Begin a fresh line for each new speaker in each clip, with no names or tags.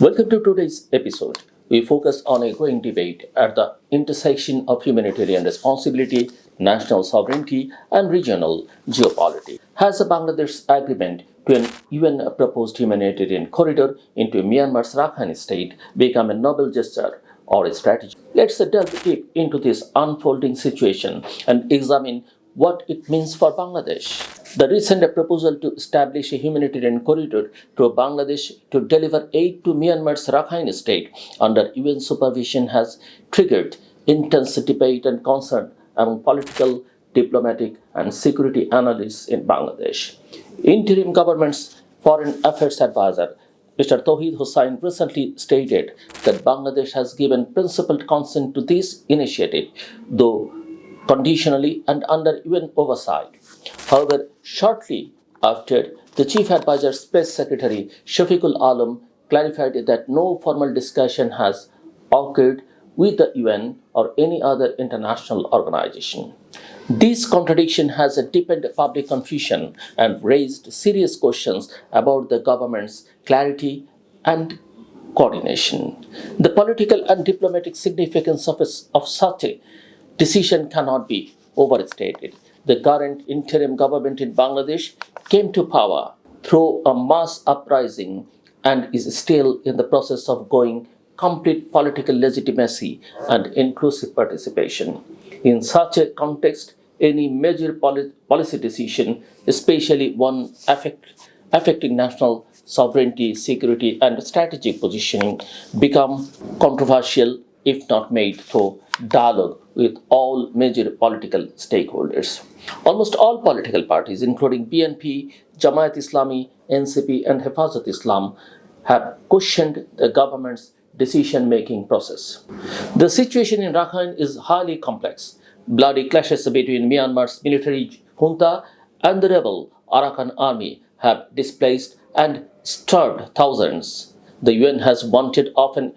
Welcome to today's episode. We focus on a growing debate at the intersection of humanitarian responsibility, national sovereignty, and regional geopolitics. Has the Bangladesh agreement to an UN proposed humanitarian corridor into Myanmar's Rakhine state become a noble gesture or a strategy? Let's delve deep into this unfolding situation and examine what it means for Bangladesh. The recent proposal to establish a humanitarian corridor through Bangladesh to deliver aid to Myanmar's Rakhine state under UN supervision has triggered intense debate and concern among political, diplomatic, and security analysts in Bangladesh. Interim government's foreign affairs advisor Mr. Tauheed Hossain recently stated that Bangladesh has given principled consent to this initiative, though conditionally and under UN oversight. However, shortly after, the Chief Advisor's Space Secretary Shafiqul Alam clarified that no formal discussion has occurred with the UN or any other international organization. This contradiction has deepened public confusion and raised serious questions about the government's clarity and coordination. The political and diplomatic significance of such a decision cannot be overstated. The current interim government in Bangladesh came to power through a mass uprising and is still in the process of going complete political legitimacy and inclusive participation. In such a context, any major policy decision, especially one affecting national sovereignty, security, and strategic positioning, become controversial if not made through dialogue with all major political stakeholders. Almost all political parties, including BNP, Jamaat Islami, NCP, and Hifazat Islam, have questioned the government's decision making process. The situation in Rakhine is highly complex. Bloody clashes between Myanmar's military junta and the rebel Arakan army have displaced and stirred thousands. The UN has wanted often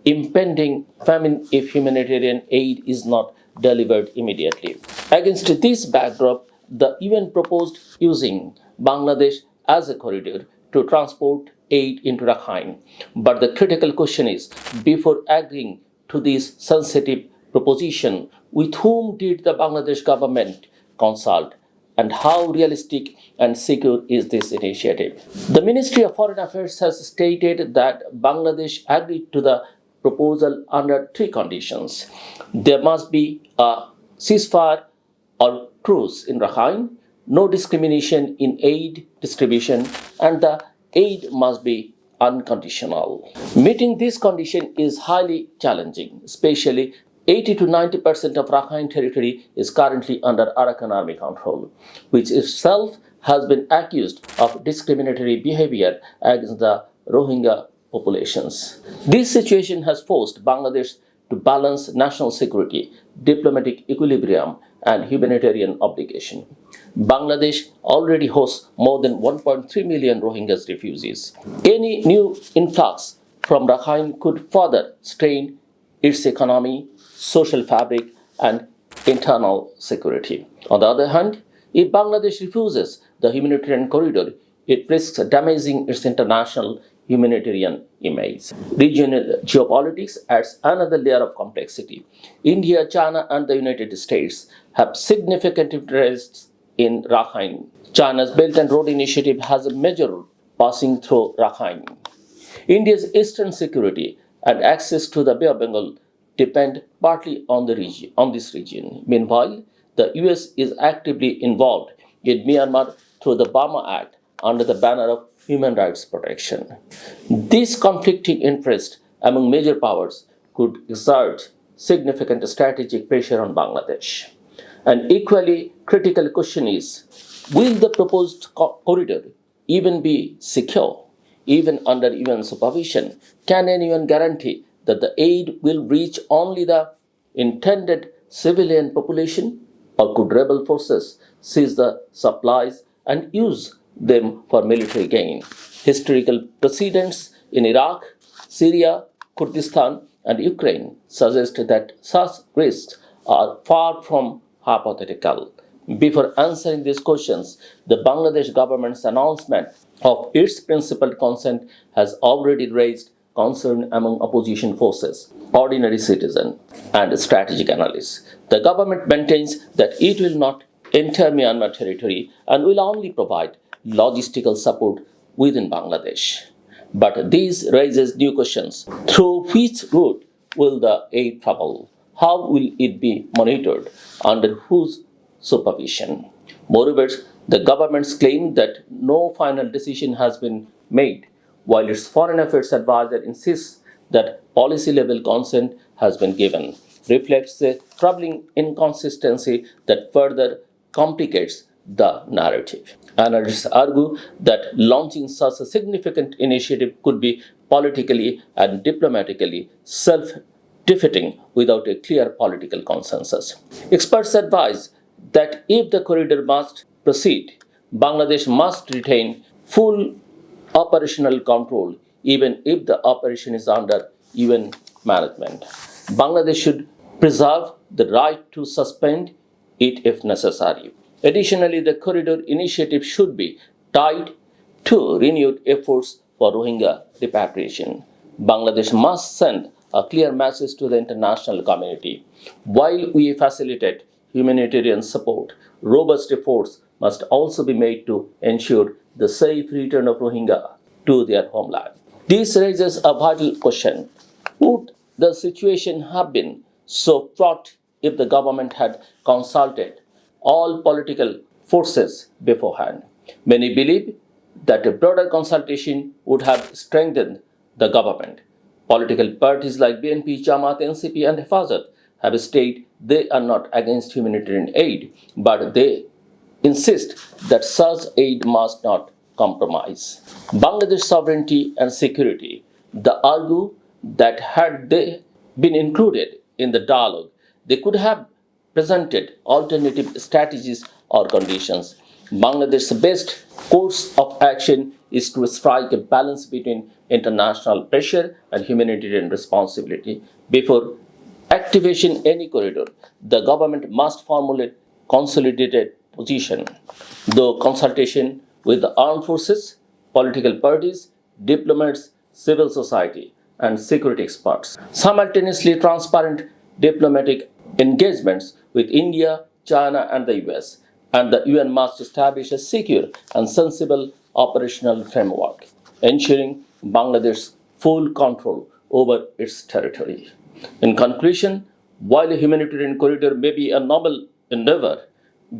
impending famine if humanitarian aid is not delivered immediately. Against this backdrop, the UN proposed using Bangladesh as a corridor to transport aid into Rakhine. But the critical question is, before agreeing to this sensitive proposition, with whom did the Bangladesh government consult? And how realistic and secure is this initiative? The Ministry of Foreign Affairs has stated that Bangladesh agreed to the proposal under three conditions. There must be a ceasefire or truce in Rakhine, no discrimination in aid distribution, and the aid must be unconditional. Meeting this condition is highly challenging, especially 80 to 90% of Rakhine territory is currently under Arakan army control, which itself has been accused of discriminatory behavior against the Rohingya populations. This situation has forced Bangladesh to balance national security, diplomatic equilibrium, and humanitarian obligation. Bangladesh already hosts more than 1.3 million Rohingya refugees. Any new influx from Rakhine could further strain its economy, social fabric, and internal security. On the other hand, if Bangladesh refuses the humanitarian corridor, it risks damaging its international humanitarian image. Regional geopolitics adds another layer of complexity. India, China, and the United States have significant interests in Rakhine. China's Belt and Road Initiative has a major role passing through Rakhine. India's eastern security and access to the Bay of Bengal depend partly on this region. Meanwhile, the US is actively involved in Myanmar through the Burma Act under the banner of human rights protection. These conflicting interests among major powers could exert significant strategic pressure on Bangladesh. An equally critical question is, will the proposed corridor even be secure? Even under UN supervision, can anyone guarantee that the aid will reach only the intended civilian population? Or could rebel forces seize the supplies and use them for military gain? Historical precedents in Iraq, Syria, Kurdistan, and Ukraine suggest that such risks are far from hypothetical. Before answering these questions, the Bangladesh government's announcement of its principled consent has already raised concern among opposition forces, ordinary citizens, and strategic analysts. The government maintains that it will not enter Myanmar territory and will only provide logistical support within Bangladesh. But this raises new questions. Through which route will the aid travel? How will it be monitored? Under whose supervision? Moreover, the government's claim that no final decision has been made, while its Foreign Affairs advisor insists that policy level consent has been given, reflects a troubling inconsistency that further complicates the narrative. Analysts argue that launching such a significant initiative could be politically and diplomatically self defeating without a clear political consensus. Experts advise that if the corridor must proceed, Bangladesh must retain full operational control, even if the operation is under UN management. Bangladesh should preserve the right to suspend it if necessary. Additionally, the corridor initiative should be tied to renewed efforts for Rohingya repatriation. Bangladesh must send a clear message to the international community. While we facilitate humanitarian support, robust efforts must also be made to ensure the safe return of Rohingya to their homeland. This raises a vital question. Would the situation have been so fraught if the government had consulted all political forces beforehand? Many believe that a broader consultation would have strengthened the government. Political parties like BNP, Jamaat, NCP, and Hifazat have stated they are not against humanitarian aid, but they insist that such aid must not compromise Bangladesh sovereignty and security. They argue that had they been included in the dialogue, they could have presented alternative strategies or conditions. Bangladesh's best course of action is to strike a balance between international pressure and humanitarian responsibility. Before activation any corridor, the government must formulate consolidated position. Though consultation with the armed forces, political parties, diplomats, civil society, and security experts. Simultaneously, transparent diplomatic engagements with India, China, and the US, and the UN must establish a secure and sensible operational framework, ensuring Bangladesh's full control over its territory. In conclusion, while a humanitarian corridor may be a noble endeavor,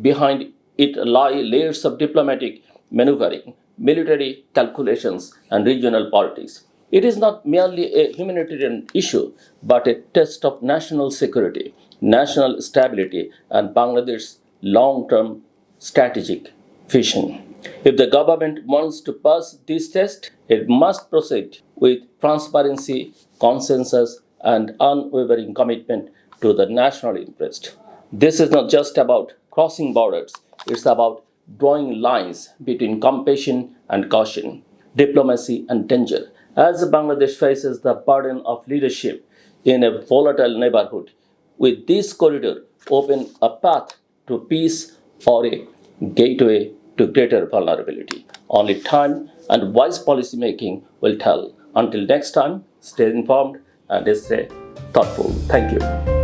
behind it lie layers of diplomatic maneuvering, military calculations, and regional politics. It is not merely a humanitarian issue, but a test of national security, national stability, and Bangladesh's long term strategic vision. If the government wants to pass this test, it must proceed with transparency, consensus, and unwavering commitment to the national interest. This is not just about crossing borders, it's about drawing lines between compassion and caution, diplomacy and danger. As Bangladesh faces the burden of leadership in a volatile neighborhood, with this corridor open a path to peace or a gateway to greater vulnerability. Only time and wise policy making will tell. Until next time, stay informed and stay thoughtful. Thank you.